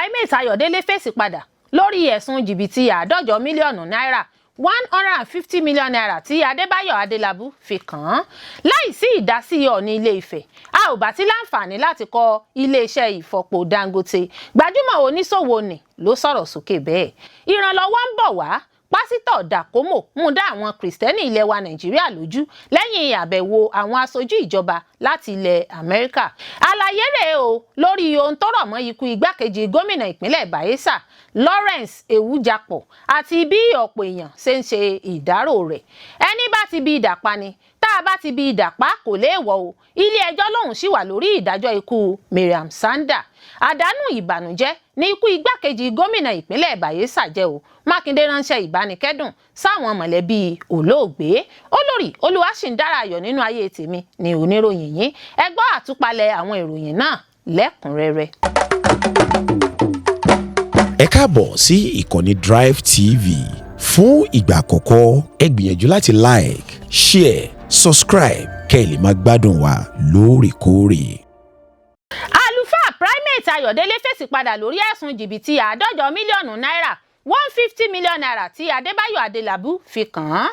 Primate Ayọ̀délé fèsì padà lórí ẹ̀sùn jìbìtì 150 mílíọ̀nù náírà 150 million naira tí Adébáyọ̀ Adélabú fi kàn án. Láìsí ìdásí Ọọ̀ni Ilé-Ifẹ̀, a ò bá ti láǹfààní láti kọ́ iléeṣẹ́ ìfọpo Dangote. Gbajúmọ̀ oníṣòwò ni ló sọ̀rọ̀ sókè bẹ́ẹ̀. Ìrànlọ́wọ́ ń bọ̀ wá. Pásítọ̀ Dàkómò mú dá àwọn Kìrìsìtẹ́nì ilẹ̀ wa Nàìjíríà lójú lẹ́yìn àbẹ̀wò àwọn aṣojú ìjọba láti ilẹ̀ Amẹ́ríkà. Àlàyé rèé o lórí ohun tó rọ̀ mọ́ ikú igbákejì gómìnà ìpínlẹ̀ Bayelsa Lawrence Ewujapọ̀ àti bí ọ̀pọ̀ èèyàn ṣe ń ṣe ìdárò rẹ̀. Ẹni bá ti bi idà pa ni, tá a bá ti bi idà pa kò léèwọ̀ o. Ilé ẹjọ́ lòun ṣì wà lórí ìdájọ́ ikú Mariam Sanda. Àdánù ìbànújẹ́ ní ikú igbákejì gómìnà ìpínlẹ̀ Bayelsa jẹ́ o. Mákindé ránṣẹ́ ìbánikẹ́dùn sáwọn mọ̀lẹ́bí olóògbé. Olórí Olúwaṣìndára-Ayọ̀ nínú ayé tèmi ni oníròyìn yín. Ẹ gbọ́ àtúpalẹ̀ àwọn ìròyìn náà lẹ́kùnrẹ́rẹ́. Ẹ káàbọ̀ sí ìkànnì Drive TV. Fún ìgbà àkọ́kọ́, ẹ gbìyànjú láti like, share, subscribe kẹ́ ẹ lè máa gbádùn wa lóòrèkóòrè. Àlùfáà Primate Ayọ̀délé fèsì padà lórí ẹ̀sùn jìbìtì 150 mílíọ̀nù náírà 150 million naira tí Adébáyọ̀ Adélabú fi kàn án.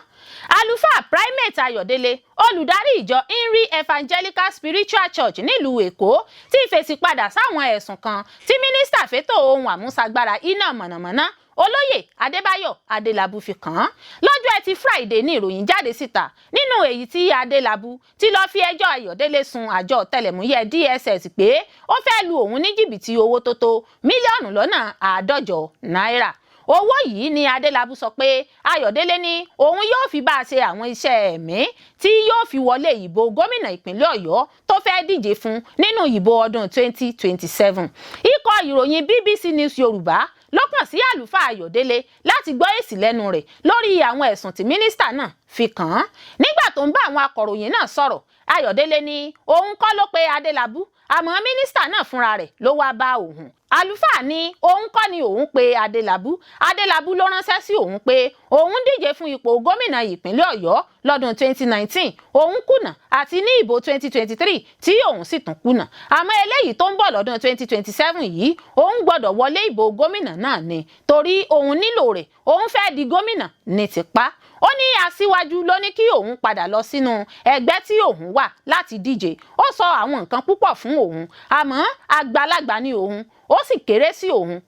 Àlùfáà Primate Ayọ̀délé, olùdarí ìjọ Inri Evangelical Spiritual Church nílùú Èkó, ti fèsì padà sáwọn ẹ̀sùn kan tí mínísítà fétò ohun àmúṣagbára iná mọ̀nàmọ́ná Olóyè Adébáyọ̀ Adélabú fi kàn án. Lọ́jọ́ Ẹtì Friday ní ìròyìn jáde síta nínú èyí tí Adélabú ti lọ fi ẹjọ́ Ayọ̀délé sun àjọ ọ̀tẹlẹ̀múyẹ́ DSS pé ó fẹ́ lu òun ní jìbìtì owó tó tó mílíọ̀nù lọ́nà 150 náírà. Owó yìí ni Adélabú sọ pé Ayọ̀délé ní òun yóò fi bá a ṣe àwọn iṣẹ́ ẹ̀mí tí yóò fi wọlé ìbò gómìnà ìpínlẹ̀ Ọ̀yọ́ tó fẹ́ díje fún nínú ìbò ọdún 2027. Ikọ̀ ìròyìn BBC News Yorùbá ló kàn sí àlùfáà Ayọ̀délé láti gbọ́ èsì lẹ́nu rẹ̀ lórí àwọn ẹ̀sùn tí mínísítà náà fi kàn án. Nígbà tó ń bá àwọn akọ̀ròyìn náà sọ̀rọ̀, Ayọ̀délé ní òun kọ́ ló pe Adélabú, àmọ́ mínísítà náà fúnra rẹ̀ ló wá bá òun. Àlùfáà ní òun kọ́ ni òun pe Adélabú, Adélabú ló ránṣẹ́ sí òun pé òun díje fún ipò gómìnà ìpínlẹ̀ Ọ̀yọ́ lọ́dún 2019, òun kùnà àti ní ìbò 2023 tí òun sì tún kùnà. Àmọ́ eléyìí tó ń bọ̀ lọ́dún 2027 yìí, òun gbọ́dọ̀ wọlé ìbò gómìnà náà ni torí òun nílò rẹ̀, òun fẹ́ di gómìnà ní tipá. Ó ní aṣíwájú ló ní kí òun padà lọ sínú ẹgbẹ́ tí òun wà láti díje. Ó sọ àwọn nǹkan púpọ̀ fún òun, àmọ́ àgbàlagbà ni òun, ó sì kéré sí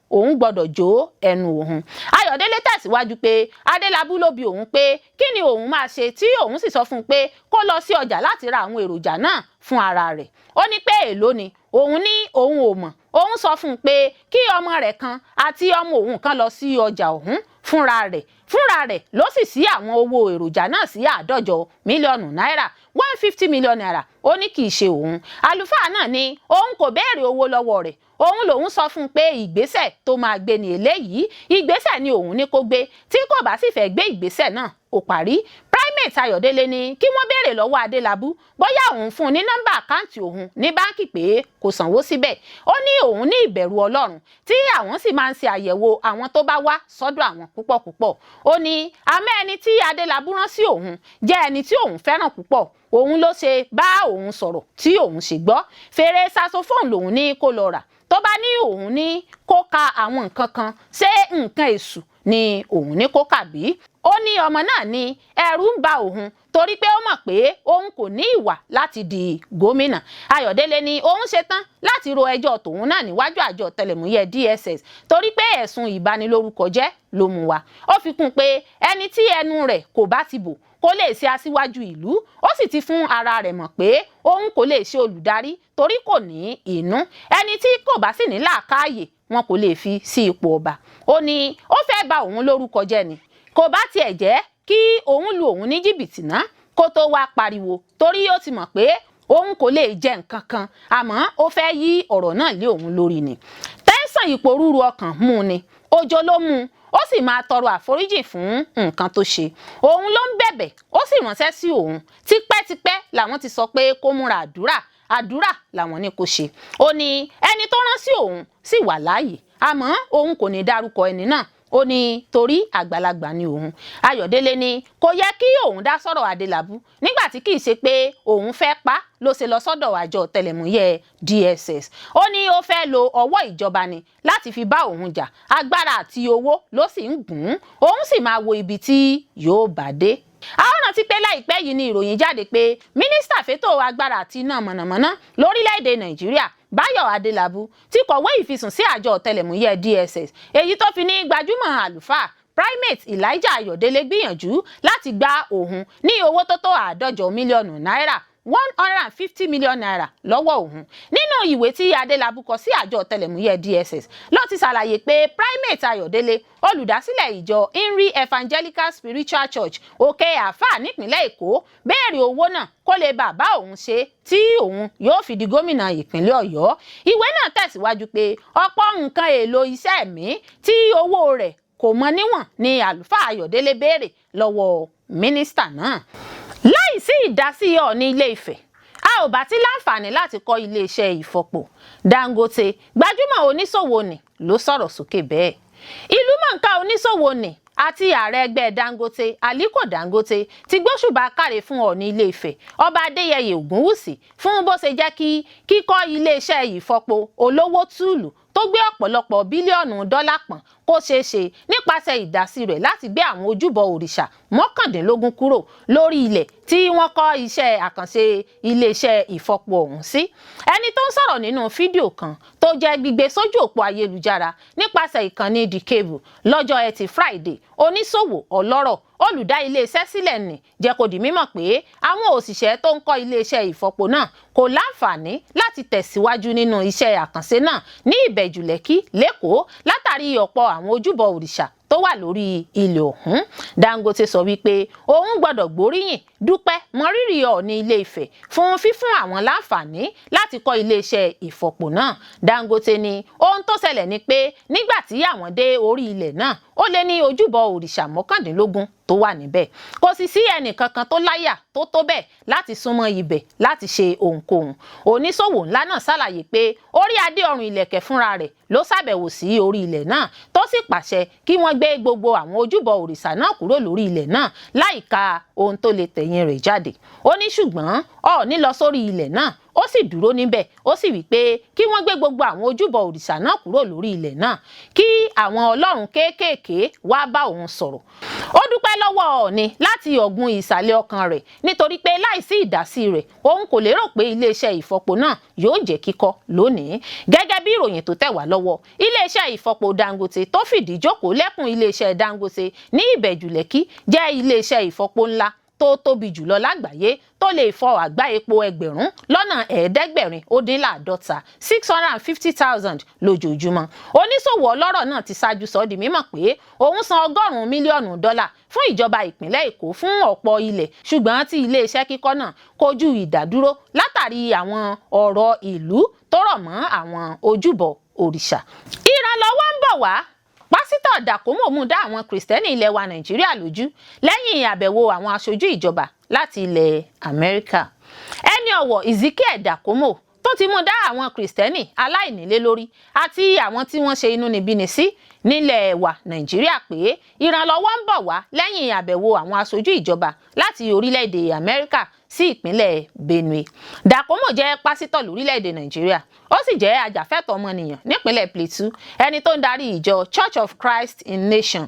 òun gbọ́dọ̀ jó ẹnu òun. Ayọ̀délé tẹ̀síwájú pé Adélabú ló bi òun pé kí ni òun máa ṣe tí òun sì sọ fún un pé kó lọ sí ọjà láti ra àwọn èròjà náà fún ara rẹ̀. Ó ní pé èló ni, òun ní òun ò mọ̀. Òun sọ fún un pé kí ọmọ rẹ̀ kan àti ọmọ òun kan lọ sí ọjà òun fúnra rẹ̀ ló sì sí àwọn owó èròjà náà sí 150 mílíọ̀nù náírà 150 million naira. Ó ní kì í ṣe òun. Àlùfáà náà ní òun kò béèrè owó lọ́wọ́ rẹ̀, òun lòun sọ fún un pé ìgbésẹ̀ tó máa gbé ní eléyìí, ìgbésẹ̀ ni òun ní kó gbé, tí kò bá sì fẹ́ gbé ìgbésẹ̀ náà ó parí. Primate Ayọ̀délé ní kí wọ́n béèrè lọ́wọ́ Adélabú bóyá òun fún un ní nọ́mbà àkáǹtì òun ní báǹkì pé kò sanwó síbẹ̀. Ó ní òun ní ìbẹ̀rù Ọlọ́run tí àwọn sì máa ń ṣe àyẹ̀wò àwọn tó bá wá sọ́dọ̀ àwọn púpọ̀. Ó ní àmọ́ ẹni tí Adélabú rán sí òun jẹ́ ẹni tí òun fẹ́ràn púpọ̀, òun ló ṣe bá òun sọ̀rọ̀ tí òun sì gbọ́. Fèrè saxophone lòun ní kó lọ rà. Tó bá ní òun ní kó ka àwọn nǹkan kan, ṣé nǹkan èṣù ni òun ní kó kà bí? Ó ní ọmọ náà ní ẹ̀rù ń ba òun torí pé ó mọ̀ pé òun kò ní ìwà láti di gómìnà. Ayọ̀délé ní òun ṣetán láti ro ẹjọ́ tòun náà níwájú àjọ ọ̀tẹlẹ̀múyẹ́ DSS torí pé ẹ̀sùn ìbanilórúkọjẹ́ ló mú wá. Ó fi kún pé ẹni tí ẹnu rẹ̀ kò bá ti bò kò lè ṣe aṣíwájú ìlú. Ó sì ti fún ara rẹ̀ mọ̀ pé òun kò lè ṣe olùdarí torí kò ní inú. Ẹni tí kò bá sì ní làákàyè wọn kò lè fi sí ipò ọba. Ó ní ó fẹ́ bà òun lórúkọ jẹ́ ni, kò bá tiẹ̀ jẹ́ kí òun lu òun ní jìbìtì náà kó tó wá pariwo torí ó ti mọ̀ pé òun kò lè jẹ nǹkan kan, àmọ́ ó fẹ́ yí ọ̀rọ̀ náà lé òun lórí ni. Tẹ́ńsàn ìpòrúru ọkàn mú ni, òjò ló mú, ó sì máa tọrọ àforíjì fún nǹkan tó ṣe. Òun ló ń bẹ̀bẹ̀, ó sì ránṣẹ́ sí òun. Tipẹ́tipẹ́ làwọn ti sọ pé kó múra àdúrà làwọn ní kó ṣe. Ó ní ẹni tó rán sí òun sì wà láàyè, àmọ́ òun kò ní dárúkọ ẹni náà ó ní torí àgbàlagbà ni òun. Ayọ̀délé ní kò yẹ kí òun dá sọ̀rọ̀ Adélabú nígbà tí kì í ṣe pé òun fẹ́ pa ló ṣe lọ sọ́dọ̀ àjọ ọ̀tẹlẹ̀múyẹ́ DSS. Ó ní ó fẹ́ lo ọwọ́ ìjọba ni láti fi bá òun jà, agbára àti owó ló sì ń gùn, òun sì máa wo ibi tí yóò bá dé. A ó rántí pé láìpẹ́ yìí ni ìròyìn jáde pé mínísítà fétò agbára àti iná mọ̀nàmọ́ná lórílẹ̀‐èdè Nàìjíríà Báyọ̀ Adélabú ti kọ̀wé ìfisùn sí àjọ ọ̀tẹlẹ̀múyẹ́ DSS, èyí tó fi ní gbajúmọ̀ àlùfáà Primate Elijah Ayọ̀délé gbìyànjú láti gba òun ní owó tó tó 150 mílíọ̀nù náírà 150 million naira lọ́wọ́ òun. Nínú ìwé tí Adélabú kọ sí àjọ ọ̀tẹlẹ̀múyẹ́ DSS ló ti ṣàlàyé pé Primate Ayọ̀délé, olùdásílẹ̀ ìjọ Inri Evangelical Spiritual Church Òkè Àfà nípìnlẹ̀ Èkó, béèrè owó náà kó lè bàbá òun ṣe tí òun yóò fi di gómìnà ìpínlẹ̀ Ọ̀yọ́. Ìwé náà tẹ̀síwájú pé ọ̀pọ̀ nǹkan èlò iṣẹ́ ẹ̀mí tí owó rẹ̀ kò mọ níwọ̀n ni àlùfáà Ayọ̀délé béèrè lọ́wọ́ mínísítà náà. Láìsí ìdásí Ọọ̀ni Ilé Ifẹ̀, a ò bá ti láǹfààní láti kọ́ iléeṣẹ́ ìfọpo. Dangote, gbajúmọ̀ oníṣòwò ni, ló sọ̀rọ̀ sókè bẹ́ẹ̀. Ìlú mọ̀ọ́ká oníṣòwò ni àti ààrẹ ẹgbẹ́ Dangote Aliko Dangote ti gbóṣùbà káre fún Ọọ̀ni Ilé Ifẹ̀ Ọba Adéyẹyè Ògúnwùsì fún bó ṣe jẹ́ kí kíkọ́ iléeṣẹ́ ìfọpo olówó túùlù tó gbé ọ̀pọ̀lọpọ̀ bílíọ̀nù dọ́là pọ̀n kó ṣeé ṣe nípasẹ̀ ìdásí rẹ̀ láti gbé àwọn ojúbọ òrìṣà 19 kúrò lórí ilẹ̀ tí wọ́n kọ́ iṣẹ́ àkànṣe iléeṣẹ́ ìfọpo ọ̀hún sí. Ẹni tó ń sọ̀rọ̀ nínú fídíò kan tó jẹ́ gbígbé sójú òpó ayélujára nípasẹ̀ ìkànnì The Cable lọ́jọ́ Ẹtì Friday, oníṣòwò ọlọ́rọ̀ olùdá iléeṣẹ́ sílẹ̀ ní jẹ́ kó di mímọ̀ pé àwọn òṣìṣẹ́ tó ń kọ́ iléeṣẹ́ ìfọpo náà kò láǹfààní láti tẹ̀síwájú nínú iṣẹ́ àkànṣe náà ní Ìbẹ̀jú Lẹ́kì lÉkòó látàrí ọ̀pọ̀ àwọn ojúbọ òrìṣà tó wà lórí ilẹ̀ ọ̀hún. Dangote sọ wípé òun gbọ́dọ̀ gbóríyìn dúpẹ́ mọrírì Ọọ̀ni Ilé Ifẹ̀ fún fífún àwọn láǹfààní láti kọ́ iléeṣẹ́ ìfọpo náà. Dangote ní ohun tó ṣẹlẹ̀ ni pé nígbà tí àwọn dé orí ilẹ̀ náà ó lé ní ojúbọ òrìṣà 19 tó wà níbẹ̀. Kò sì sí ẹnìkankan tó láyà tó bẹ́ẹ̀ láti súnmọ́ ibẹ̀ láti ṣe ohunkóhun. Oníṣòwò ńlá náà ṣàlàyé pé orí adé ọrùn ìlẹ̀kẹ̀ fúnra rẹ̀ ló ṣàbẹ̀wò sí orí ilẹ̀ náà tó sì pàṣẹ kí wọ́n gbé gbogbo àwọn ojúbọ òrìṣà náà kúrò lórí ilẹ̀ náà láìka ohun tó lè tẹ̀yìn rẹ̀ jáde. Ó ní ṣùgbọ́n Ọọ̀ni lọ sórí ilẹ̀ náà ó sì dúró níbẹ̀, ó sì wí pé kí wọ́n gbé gbogbo àwọn ojúbọ òrìṣà náà kúrò lórí ilẹ̀ náà kí àwọn ọlọ́run kéékèèké wá bá òun sọ̀rọ̀. Ó dúpẹ́ lọ́wọ́ Ọọ̀ni láti ọ̀gbun ìsàlẹ̀ ọkàn rẹ̀ nítorí pé láìsí ìdásí rẹ̀ òun kò lérò pé iléeṣẹ́ ìfọpo náà yóò jẹ́ kíkọ́ lónìí. Gẹ́gẹ́ bí ìròyìn tó tẹ̀ wá lọ́wọ́, iléeṣẹ́ ìfọpo Dangote tó fìdí jókòó lẹ́kùn iléeṣẹ́ Dangote ní Ìbẹ̀jú Lẹ́kì jẹ́ iléeṣẹ́ ìfọpo ńlá tó tóbi jùlọ lágbàáyé tó lè fọ àgbá epo 750,000 650,000 lójoojúmọ́. Oníṣòwò ọlọ́rọ̀ náà ti ṣáájú sọ di mímọ̀ pé òun san $100 mílíọ̀nù fún ìjọba ìpínlẹ̀ Èkó fún ọ̀pọ̀ ilẹ̀, ṣùgbọ́n tí iléeṣẹ́ kíkọ́ náà kojú ìdádúró látàrí àwọn ọ̀rọ̀ ìlú tó rọ̀ mọ́ àwọn ojúbọ òrìṣà. Ìrànlọ́wọ́ ń bọ̀ wá. Pásítọ̀ Dàkómò mú dá àwọn Kìrìsìtẹ́nì ilẹ̀ wa Nàìjíríà lójú lẹ́yìn àbẹ̀wò àwọn aṣojú ìjọba láti ilẹ̀ Amẹ́ríkà. Ẹni ọ̀wọ̀ Ezekiel Dàkómò tó ti mú dá àwọn Kìrìsìtẹ́nì aláìnílé lórí àti àwọn tí wọ́n ṣe inúnibíni sí nílẹ̀ wa Nàìjíríà pé ìrànlọ́wọ́ ń bọ̀ wá lẹ́yìn àbẹ̀wò àwọn aṣojú ìjọba láti orílẹ̀-èdè Amẹ́ríkà sí ìpínlẹ̀ Benue. Dàkómò jẹ́ pásítọ̀ lórílẹ̀-èdè Nàìjíríà, ó sì jẹ́ ajàfẹ́tọ̀ọ́ ọmọnìyàn nípínlẹ̀ Plateau, ẹni tó ń darí ìjọ Church of Christ in Nation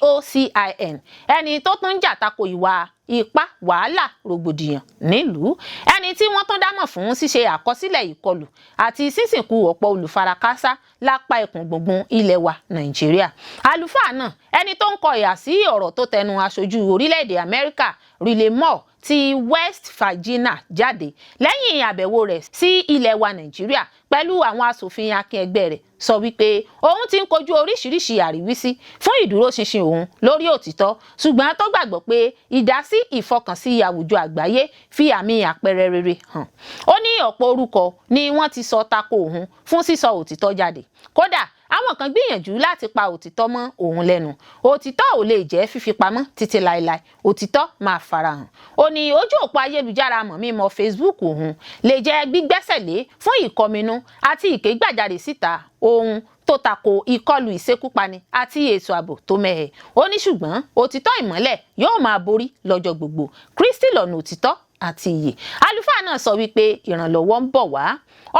COCIN, ẹni tó tún ń jà tako ìwà ipá wàhálà rògbòdìyàn nílùú, ẹni tí wọ́n tún dámọ̀ fún ṣíṣe àkọsílẹ̀ ìkọlù àti sísìnkú ọ̀pọ̀ olùfarakásá lápá ẹkùn gbùngbùn ilẹ̀ wa Nàìjíríà. Àlùfáà náà, ẹni tó ń kọ ìhà sí ọ̀rọ̀ tó tẹnu aṣojú orílẹ̀-èdè Amẹ́ríkà Riley Moore ti West Virginia jáde lẹ́yìn àbẹ̀wò rẹ̀ sí ilẹ̀ wa Nàìjíríà pẹ̀lú àwọn aṣòfin akin ẹgbẹ́ rẹ̀, sọ wípé òun ti ń kojú oríṣiríṣi àríwísí fún ìdúróṣinṣin òun lórí òtítọ́, ṣùgbọ́n tó gbàgbọ́ pé ìdásí ìfọkànsí àwùjọ àgbáyé fi àmì àpẹẹrẹ rere hàn. Ó ní ọ̀pọ̀ orúkọ ni wọ́n ti sọ tako òun fún sísọ òtítọ́ jáde. Kódà àwọn àwọn kan gbìyànjú láti pa òtítọ́ mọ́ òun lẹ́nu. Òtítọ́ ò lè jẹ́ fífi pamọ́ títí láéláé, òtítọ́ máa farahàn. Ó ní ojú òpó ayélujára mọ̀mímọ́ Facebook òun lè jẹ́ gbígbẹ́sẹ̀lé fún ìkọminú àti ìkégbàjarè síta ohun tó tako ìkọlù ìṣekúpani àti ètò ààbò tó mẹ́hẹ. Ó ní ṣùgbọ́n òtítọ́ ìmọ́lẹ̀ yóò máa borí lọ́jọ́ gbogbo. Kristi lọ̀nà òtítọ́ àti ìyè. Àlùfáà náà sọ wípé ìrànlọ́wọ́ ń bọ̀ wá.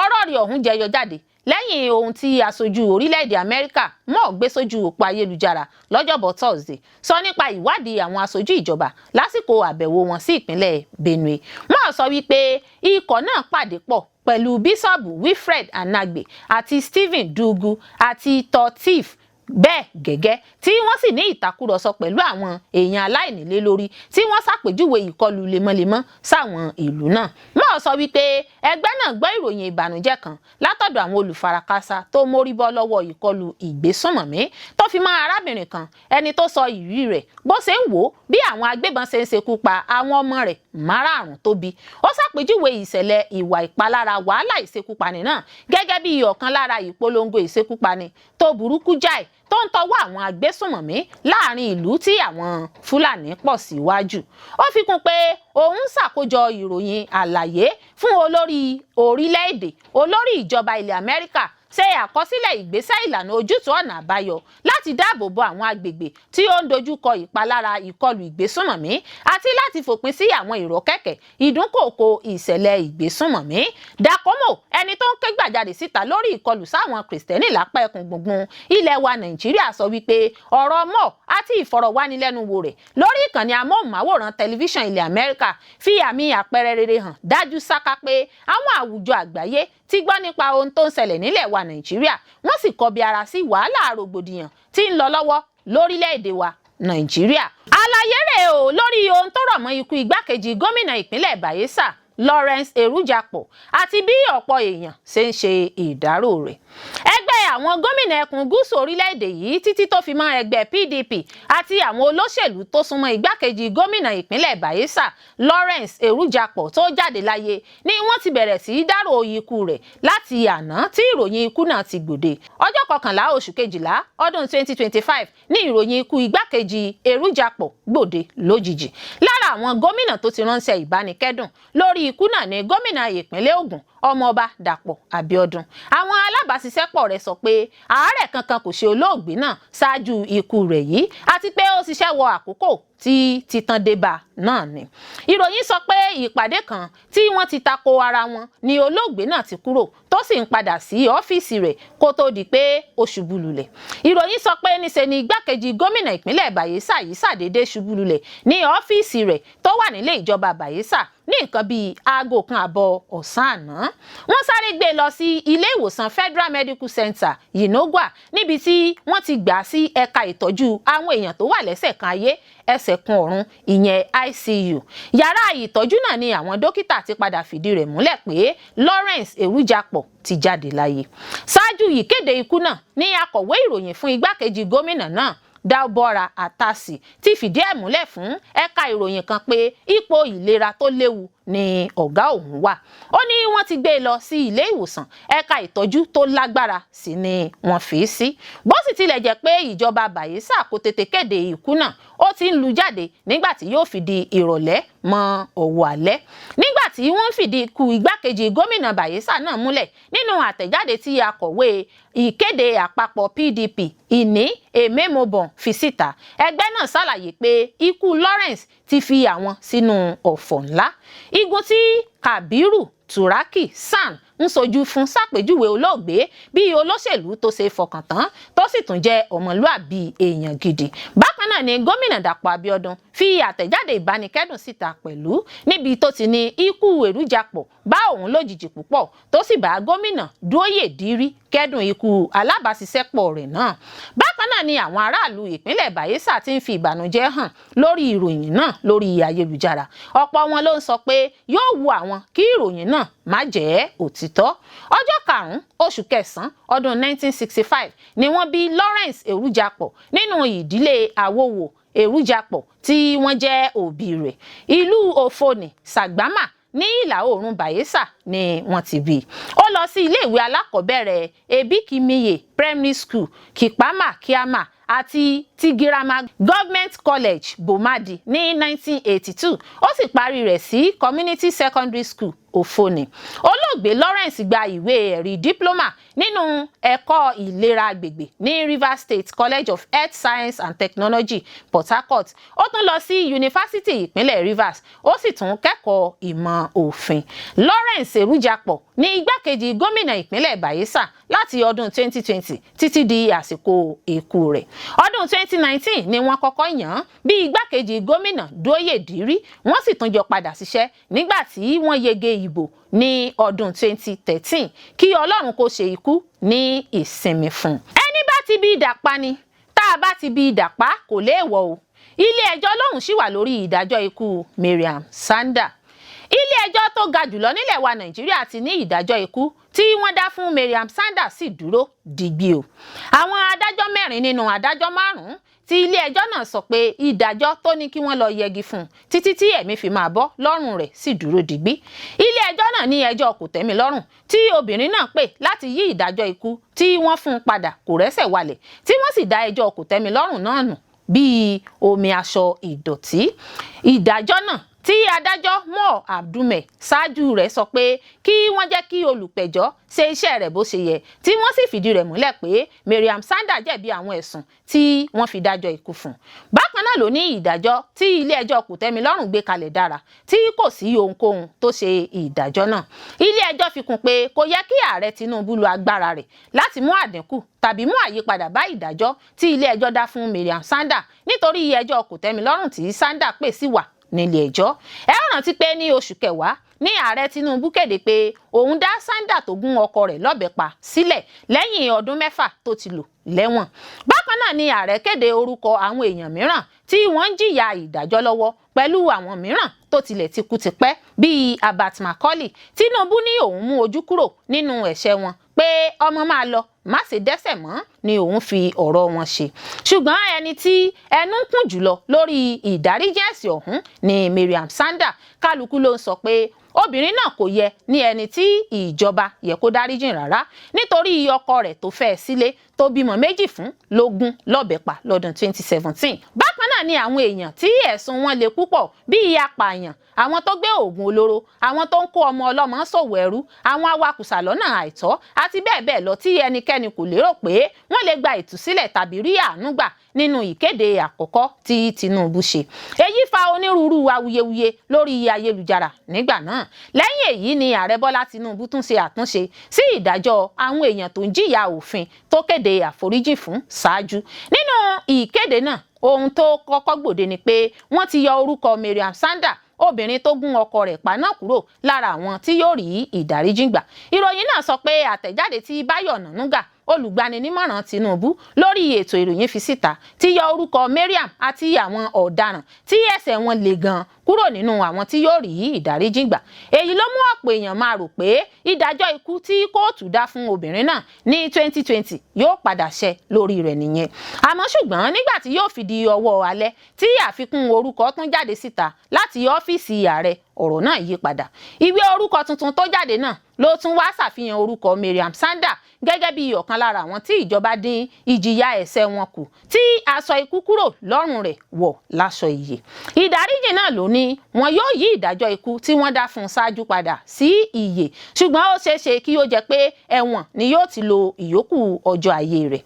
Ọ̀rọ̀ rẹ̀ ọ̀hún jẹyọ jáde lẹ́yìn ohun tí aṣojú orílẹ̀-èdè Amẹ́ríkà mọ̀ gbé sójú òpó ayélujára lọ́jọ́bọ̀ Thursday sọ nípa ìwádìí àwọn aṣojú ìjọba lásìkò àbẹ̀wò wọn sí ìpínlẹ̀ Benue. Mọ̀ sọ wípé ikọ̀ náà pàdé pọ̀ pẹ̀lú bíṣọ̀bù Wilfred Anagbe àti Stephen Dugu àti Totif bẹ́ẹ̀ gẹ́gẹ́ tí wọ́n sì ní ìtàkùrọ̀sọ pẹ̀lú àwọn èèyàn aláìnílé lórí tí wọ́n ṣàpèjúwe ìkọlù lemọ́lemọ́ sáwọn ìlú náà. Mọ́ sọ wípé ẹgbẹ́ náà gbọ́ ìròyìn ìbànújẹ́ kan látọ̀dọ̀ àwọn olùfarakásá tó mórí bọ́ lọ́wọ́ ìkọlù ìgbésùnmọ̀mí tó fi mọ́ arábìnrin kan ẹni tó sọ ìrírí rẹ̀ bó ṣe ń wò ó bí àwọn agbébọn ṣe ń ṣekú pa àwọn ọmọ rẹ̀ márààrún tó bí. Ó ṣàpèjúwe ìṣẹ̀lẹ̀ ìwà ìpalára wàhálà ìṣekúpani náà gẹ́gẹ́ bí ọ̀kan lára ìpolongo ìṣekúpani tó burúkú jáì tó ń tọwọ́ àwọn agbésùnmọ̀mí láàrin ìlú tí àwọn Fúlàní pọ̀ síwájú. Ó fi kún pé òun ṣàkójọ ìròyìn àlàyé fún olórí orílẹ̀-èdè olórí ìjọba ilẹ̀ Amẹ́ríkà ṣe àkọsílẹ̀ ìgbésẹ̀ ìlànà ojútùú ọ̀nà àbáyọ láti dáàbò bo àwọn agbègbè tí ó ń dojúkọ ìpalára ìkọlù ìgbésùnmọ̀mí àti láti fòpin sí àwọn ìrọ́kẹ̀kẹ̀ ìdúnkòkò ìṣẹ̀lẹ̀ ìgbésùnmọ̀mí. Dakomo ẹni tó ń ké gbàjarè síta lórí ìkọlù sáwọn Kìrìsìtẹ́nì lápá ẹkùn gbùngbùn ilẹ̀ wa Nàìjíríà sọ wípé ọ̀rọ̀ mọ́ àti ìfọ̀rọ̀wánilẹ́nuwò rẹ̀ lórí ìkànnì amóhùnmáwòrán tẹlifíṣàn ilẹ̀ Amẹ́ríkà fi àmì àpẹẹrẹ rere hàn dájú sáká pé àwọn àwùjọ àgbáyé ti gbọ́ nípa ohun tó ń ṣẹlẹ̀ nílẹ̀ wa Nàìjíríà wọ́n sì kọbi ara sí wàhálà rògbòdìyàn tí ń lọ lọ́wọ́ lórílẹ̀-èdè wa Nàìjíríà. Àlàyé rẹ̀ o lórí ohun tó rọ̀ mọ́ ikú igbákejì gómìnà ìpínlẹ̀ Bayelsa Lawrence Erujapo àti bí ọ̀pọ̀ èèyàn ṣe ń ṣe ìdárò rẹ̀. Ẹgbẹ́ àwọn gómìnà ẹkùn gúúsù orílẹ̀-èdè yìí títí tó fi mọ́ ẹgbẹ́ PDP àti àwọn olóṣèlú tó súnmọ́ igbákejì gómìnà ìpínlẹ̀ Bayelsa Lawrence Erujapo tó jáde láyé ni wọ́n ti bẹ̀rẹ̀ sí í dárò ikú rẹ̀ láti àná tí ìròyìn ikú náà ti gbòde. Ọjọ́ 11 oṣù kejìlá ọdún 2025 ní ìròyìn ikú igbákejì Erujapo gbòde lójijì. Lára àwọn gómìnà tó ti ránṣẹ́ ìbánikẹ́dùn lórí ikú náà ní gómìnà ìpínlẹ̀ Ògùn ọmọọba Dàpọ̀ Abíọ́dún. Àwọn alábàáṣiṣẹ́pọ̀ rẹ̀ sọ pé àárẹ̀ kankan kò ṣe olóògbé náà ṣáájú ikú rẹ̀ yìí àti pé ó ṣiṣẹ́ wọ àkókò tí titan débà náà ni. Ìròyìn sọ pé ìpàdé kan tí wọ́n ti tako ara wọn ni olóògbé náà ti kúrò tó sì ń padà sí ọ́fíìsì rẹ̀ kó tó di pé ó ṣubú lulẹ̀. Ìròyìn sọ pé níṣe ni igbákejì gómìnà ìpínlẹ̀ Bayelsa yìí ṣàdédé ṣubú lulẹ̀ ní ọ́fíìsì rẹ̀ tó wà nílé ìjọba Bayelsa ní nǹkan bíi aago 1:00 ọ̀sán àná. Wọ́n sáré gbé lọ sí ilé ìwòsàn Federal Medical Center Yinogwa níbi tí wọ́n ti gbà sí ẹ̀ka ìtọ́jú àwọn èèyàn tó wà lẹ́sẹ̀ kan ayé ẹsẹ̀ kan ọ̀run ìyẹn ICU. Yàrá ìtọ́jú náà ni àwọn dókítà ti padà fìdí rẹ̀ múlẹ̀ pé Lawrence Erujapo ti jáde láyé. Ṣáájú ìkéde ikú náà ní akọ̀wé ìròyìn fún igbákejì gómìnà náà Dalbora Atasi ti fìdí ẹ̀ múlẹ̀ fún ẹ̀ka ìròyìn kan pé ipò ìlera tó léwu ni ọ̀gá òun wà. Ó ní wọ́n ti gbé e lọ sí ilé ìwòsàn ẹ̀ka ìtọ́jú tó lágbára sí ni wọ́n fi í sí. Bó sì tilẹ̀ jẹ́ pé ìjọba Bayelsa kò tètè kéde ikú náà ó ti ń lu jáde nígbà tí yóò fi di ìrọ̀lẹ́ mọ́ ọ̀wọ́ alẹ́. Nígbà tí wọ́n fìdí ikú igbákejì gómìnà Bayelsa náà múlẹ̀ nínú àtẹ̀jáde tí akọ̀wé ìkéde àpapọ̀ PDP Ìní Ememobon fi síta, ẹgbẹ́ náà ṣàlàyé pé ikú Lawrence ti fi àwọn sínú ọ̀fọ̀ ńlá. Igun tí Kabiru Turaki San ń sojú fún ṣàpèjúwe olóògbé bí olóṣèlú tó ṣe fọkàn tán tó sì tún jẹ́ ọmọlúàbí èèyàn gidi. Bákan náà ni gómìnà Dàpọ̀ Abíọ́dún fi àtẹ̀jáde ìbánikẹ́dùn síta pẹ̀lú níbi tó ti ní ikú Erujapo bá òun lójijì púpọ̀ tó sì bá gómìnà Dúóyè Dírí kẹ́dùn ikú alábàáṣiṣẹ́pọ̀ rẹ̀ náà. Bákan náà ni àwọn aráàlú ìpínlẹ̀ Bayelsa ti ń fi ìbànújẹ́ hàn lórí ìròyìn náà lórí ayélujára. Ọ̀pọ̀ wọn ló ń sọ pé yóò wu àwọn kí ìròyìn náà má jẹ́ òtítọ́. Ọjọ́ 5 oṣù kẹsàn-án ọdún 1965 ni wọ́n bí Lawrence Erujapo nínú ìdílé Awowo Erujapo tí wọ́n jẹ́ òbí rẹ̀. Ìlú Ofoni, Sàgbámà ní ìlà oòrùn Bayelsa ni wọ́n ti bí. Ó lọ sí iléèwé alákọ̀ọ́bẹ̀rẹ̀ Ebikimiye Primary School, Kipama Kiama àti ti girama Government College Bomadi ní 1982. Ó sì parí rẹ̀ sí Community Secondary School Ofoni. Olóògbé Lawrence gba ìwé ẹ̀rí diploma nínú ẹ̀kọ́ ìlera agbègbè ní Rivers State College of Health Science and Technology, Port Harcourt. Ó tún lọ sí yunifásítì ìpínlẹ̀ Rivers. Ó sì tún kẹ́kọ̀ọ́ ìmọ̀ òfin. Lawrence Erujapo ní igbákejì gómìnà ìpínlẹ̀ Bayelsa láti ọdún 2020 títí di àsìkò ikú rẹ̀. Ọdún 2019 ni wọ́n kọ́kọ́ yàn án bí igbákejì gómìnà Dóyè Dìrí. Wọ́n sì tún jọ padà ṣiṣẹ́ nígbà tí wọ́n yege ìbò ní ọdún 2013 kí Ọlọ́run kó ṣe ikú ní ìsinmi fún. Ẹni bá ti bí idà pa ni, tá a bá ti bí idà pa kò léèwọ̀ o. Ilé ẹjọ́ lóhùn ṣì wà lórí ìdájọ́ ikú Mariam Sanda. Ilé ẹjọ́ tó ga jùlọ nílẹ̀ wa Nàìjíríà ti ní ìdájọ́ ikú tí wọ́n dá fún Mariam Sanda sì dúró digbí o. Àwọn adájọ́ 4 nínú adájọ́ 5 tí ilé ẹjọ́ náà sọ pé ìdájọ́ tó ní kí wọ́n lọ yẹgi fún títí tí ẹ̀mí fi máa bọ́ lọ́rùn rẹ̀ sì dúró digbí. Ilé ẹjọ́ náà ní ẹjọ́ kòtẹ́milọ́rùn tí obìnrin náà pè láti yí ìdájọ́ ikú tí wọ́n fún un padà kò rẹ́sẹ̀ walẹ̀, tí wọ́n sì dá ẹjọ́ kòtẹ́milọ́rùn náà nù bíi omi aṣọ ìdọ̀tí. Ìdájọ́ náà tí adájọ́ Mo Abdume ṣáájú rẹ̀ sọ pé kí wọ́n jẹ́ kí olùpẹ̀jọ́ ṣe iṣẹ́ rẹ̀ bó ṣe yẹ, tí wọ́n sì fìdí rẹ̀ múlẹ̀ pé Mariam Sanda jẹ̀bi àwọn ẹ̀sùn tí wọ́n fi dájọ́ ikú fún. Bákan náà ló ní ìdájọ́ tí ilé ẹjọ́ kòtẹ́milọ́rùn gbé kalẹ̀ dára tí kò sí ohunkóhun tó ṣe ìdájọ́ náà. Ilé ẹjọ́ fi kún pé kò yẹ kí ààrẹ Tinubu lo agbára rẹ̀ láti mú àdínkù tàbí mú àyípadà bá ìdájọ́ tí ilé ẹjọ́ dá fún Mariam Sanda nítorí ẹjọ́ kòtẹ́milọ́rùn tí Sanda pè sí wà nílé ẹjọ́. Ẹ rántí pé ní oṣù kẹwàá ní ààrẹ Tinubu kéde pé òun dá Sanda tó gún ọkọ rẹ̀ lọ́bẹ pa sílẹ̀ lẹ́yìn ọdún 6 tó ti lò lẹ́wọ̀n. Bákan náà ni ààrẹ kéde orúkọ àwọn èèyàn mìíràn tí wọ́n ń jìyà ìdájọ́ lọ́wọ́ pẹ̀lú àwọn mìíràn tó tilẹ̀ ti kú tipẹ́ bíi Abat Macaulay. Tinubu ní òun mú ojú kúrò nínú ẹ̀ṣẹ̀ wọn pé ọmọ máa lọ má ṣe dẹ́ṣẹ̀ mọ́ ni òun fi ọ̀rọ̀ wọn ṣe. Ṣùgbọ́n ẹni tí ẹnu ń kùn jùlọ lórí ìdáríjì ẹ̀ṣẹ̀ ọ̀hún ni Mariam Sanda. Kálukú ló ń sọ pé obìnrin náà kò yẹ ní ẹni tí ìjọba yẹ kó dáríjì rárá nítorí ọkọ rẹ̀ tó fẹ́ sílé tó bímọ 2 fún ló gún lọ́bẹ pa lọ́dún 2017. Bákan náà ni àwọn èèyàn tí ẹ̀sùn wọn le púpọ̀ bíi apààyàn, àwọn tó gbé oògùn olóró, àwọn tó ń kó ọmọ ọlọ́mọ ṣòwò ẹrú, àwọn awakùsà lọ́nà àìtọ́ àti bẹ́ẹ̀ bẹ́ẹ̀ lọ tí ẹnikẹ́ni kò lérò pé wọ́n lè gba ìtúsílẹ̀ tàbí rí àánú gbà nínú ìkéde àkọ́kọ́ tí Tinubu ṣe. Èyí fa onírúurú awuyewuye lórí ayélujára nígbà náà. Lẹ́yìn èyí ni ààrẹ Bọ́lá Tinubu tún ṣe àtúnṣe sí ìdájọ́ àwọn èèyàn tó ń jìyà òfin tó kéde àforíjì fún ṣáájú. Nínú ìkéde náà, ohun tó kọ́kọ́ gbòde ni pé wọ́n ti yọ orúkọ Mariam Sanda, obìnrin tó gún ọkọ rẹ̀ pa náà, kúrò lára àwọn tí yóò rí ìdáríjì gbà. Ìròyìn náà sọ pé àtẹ̀jáde tí Báyọ̀ Nànúgà, olùgbaninímọ̀ràn Tinubu lórí ètò ìròyìn fi síta, ti yọ orúkọ Mariam àti àwọn ọ̀daràn tí ẹ̀ṣẹ̀ wọn le gan kúrò nínú àwọn tí yóò rí ìdáríjì gbà. Èyí ló mú ọ̀pọ̀ èèyàn máa rò pé ìdájọ́ ikú tí kóòtù dá fún obìnrin náà ní 2020 yóò padà ṣẹ lórí rẹ̀ nìyẹn. Àmọ́ ṣùgbọ́n nígbà tí yóò fi di ọwọ́ alẹ́ tí àfikún orúkọ tún jáde síta láti ọ́fíìsì ààrẹ, ọ̀rọ̀ náà yí padà. Ìwé orúkọ tuntun tó jáde náà ló tún wá ṣàfihàn orúkọ Mariam Sanda gẹ́gẹ́ bí ọ̀kan lára àwọn tí ìjọba dín ìjìyà ẹ̀ṣẹ̀ wọn kù, tí aṣọ ikú kúrò lọ́rùn rẹ̀ wọ̀ láṣọ ìyè. Ìdáríjì náà ló ní wọn yóò yí ìdájọ́ ikú tí wọ́n dá fún ṣáájú padà sí ìyè, ṣùgbọ́n ó ṣeéṣe kí ó jẹ́ pé ẹ̀wọ̀n ni yóò ti lo ìyókù ọjọ́ ayé rẹ̀.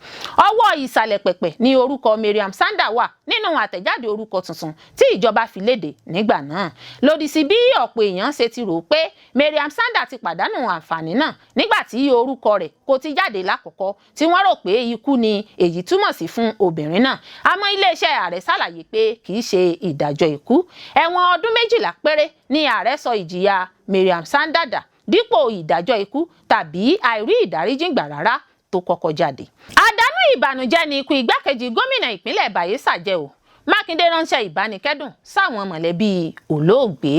Ọwọ́ ìsàlẹ̀ pẹ̀pẹ̀ ni orúkọ Mariam Sanda wà nínú àtẹ̀jáde orúkọ tuntun tí ìjọba fi léde nígbà náà. Lòdì sí bí ọ̀pọ̀ èèyàn ṣe ti rò pé Mariam Sanda ti pàdánù àǹfààní náà nígbà tí orúkọ rẹ̀ kò ti jáde lákọ̀ọ́kọ́, tí wọ́n rò pé ikú ni èyí túmọ̀ sí fún obìnrin náà. Àmọ́ iléeṣẹ́ ààrẹ ṣàlàyé pé kì í ṣe ìdájọ́ ikú. Ẹ̀wọ̀n ọdún 12 péré ni ààrẹ sọ ìjìyà Mariam Sanda dà dípò ìdájọ́ ikú tàbí àìrí ìdáríjì gbà rárá tó kọ́kọ́ jáde. Àdánù ìbànújẹ́ ni ikú igbákejì gómìnà ìpínlẹ̀ Bayelsa jẹ́ o. Mákindé ránṣẹ́ ìbánikẹ́dùn sáwọn mọ̀lẹ́bí olóògbé.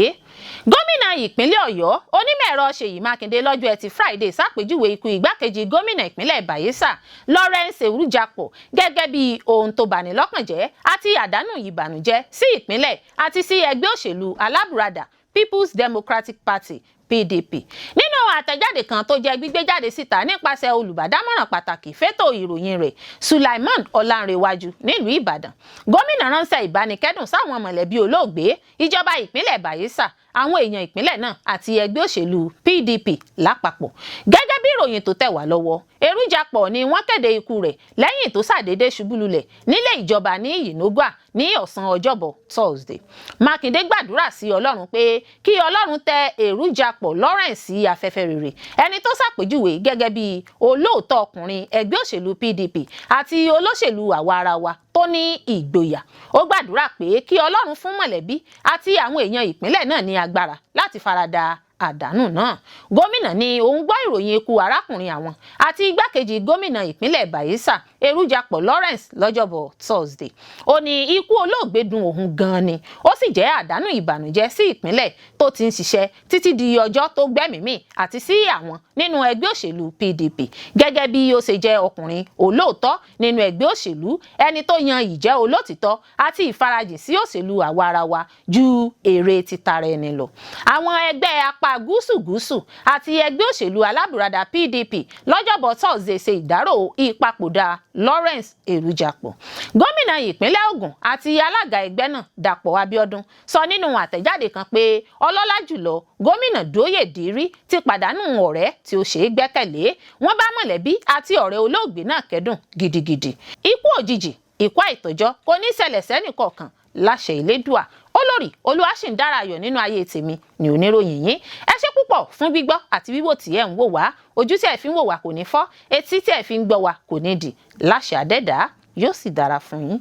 Gómìnà ìpínlẹ̀ Ọ̀yọ́ onímọ̀-ẹ̀rọ Ṣèyí Mákindé lọ́jọ́ Ẹtì Friday ṣàpèjúwe ikú igbákejì gómìnà ìpínlẹ̀ Bayelsa Lawrence Erujapo gẹ́gẹ́ bí ohun tó bani lọ́kàn jẹ́ àti àdánù ìbànújẹ́ sí ìpínlẹ̀ àti sí ẹgbẹ́ òṣèlú alábùradà People's Democratic Party PDP. Nínú àtẹ̀jáde kan tó jẹ́ gbígbé jáde síta nípasẹ̀ olùbádámọ̀ràn pàtàkì fétò ìròyìn rẹ̀ Sulaiman Ọlánrewájú nílùú Ìbàdàn, gómìnà ránṣẹ́ ìbánikẹ́dùn sáwọn mọ̀lẹ́bí olóògbé, ìjọba ìpínlẹ̀ Bayelsa, àwọn èèyàn ìpínlẹ̀ náà àti ẹgbẹ́ òṣèlú PDP lápapọ̀. Gẹ́gẹ́ bí ìròyìn tó tẹ̀ wá lọ́wọ́, Èrújàpọ̀ ni wọ́n kéde ikú rẹ̀ lẹ́yìn tó ṣàdédé ṣubú lulẹ̀ nílé ìjọba ní Yinogwa ní ọ̀sán ọjọ́bọ̀ Thursday. Mákindé gbàdúrà sí Ọlọ́run pé kí Ọlọ́run tẹ Èrújàpọ̀ Lawrence sí afẹ́fẹ́ rere, ẹni tó ṣàpèjúwe gẹ́gẹ́ bí olóòótọ́ ọkùnrin ẹgbẹ́ òṣèlú PDP àti olóṣèlú àwaarawa tó ní ìgboyà. Ó gbàdúrà pé kí Ọlọ́run fún mọ̀lẹ́bí àti àwọn èèyàn ìpínlẹ̀ náà ní agbára láti farada àdánù náà. Gómìnà ní òun gbọ́ ìròyìn ikú arákùnrin àwọn àti igbákejì gómìnà ìpínlẹ̀ Bayelsa Èrújàpọ̀ Lawrence lọ́jọ́bọ̀ Thursday. Ó ní ikú olóògbé dùn òun gan-an ni, ó sì jẹ́ àdánù ìbànújẹ́ sí ìpínlẹ̀ tó ti ń ṣiṣẹ́ títí di ọjọ́ tó gbẹ́mìí àti sí àwọn nínú ẹgbẹ́ òṣèlú PDP, gẹ́gẹ́ bí ó ṣe jẹ́ ọkùnrin olóòótọ́ nínú ẹgbẹ́ òṣèlú, ẹni tó yan ìjẹ́ olótìtọ́ àti ìfarajìn sí òṣèlú àwaarawa ju èrè títara ẹni lọ. Àwọn ẹgbẹ́ apá gúúsù àti ẹgbẹ́ òṣèlú alábùradà PDP lọ́jọ́bọ̀ Thursday ṣe ìdárò ìpapòdà Lawrence Èrújàpọ̀. Gómìnà ìpínlẹ̀ Ògùn àti alága ẹgbẹ́ náà Dàpọ̀ Abíọ́dún sọ nínú àtẹ̀jáde kan pé ọlọ́lá jùlọ gómìnà Dóyè Dìrí ti pàdánù ọ̀rẹ́ tí ó ṣe é gbẹ́kẹ̀lé. Wọ́n bá mọ̀lẹ́bí àti ọ̀rẹ́ olóògbé náà kẹ́dùn gidigidi. Ikú òjijì, ikú àìtọ́jọ́ kò ní ṣẹlẹ̀ sẹ́nìkọ̀ọ̀kan láṣẹ Elédùà. Olórí Olúwaṣìndárayọ̀ nínú ayé tèmi ni oníròyìn yín. Ẹ ṣé púpọ̀ fún gbígbọ́ àti wíwò tí ẹ ń wò wá. Ojú tí ẹ fi ń wò wá kò ní fọ́, etí tí ẹ fi ń gbọ́ wá kò ní dì. Láṣẹ Adẹ́dàá yóò sì dára fún yín.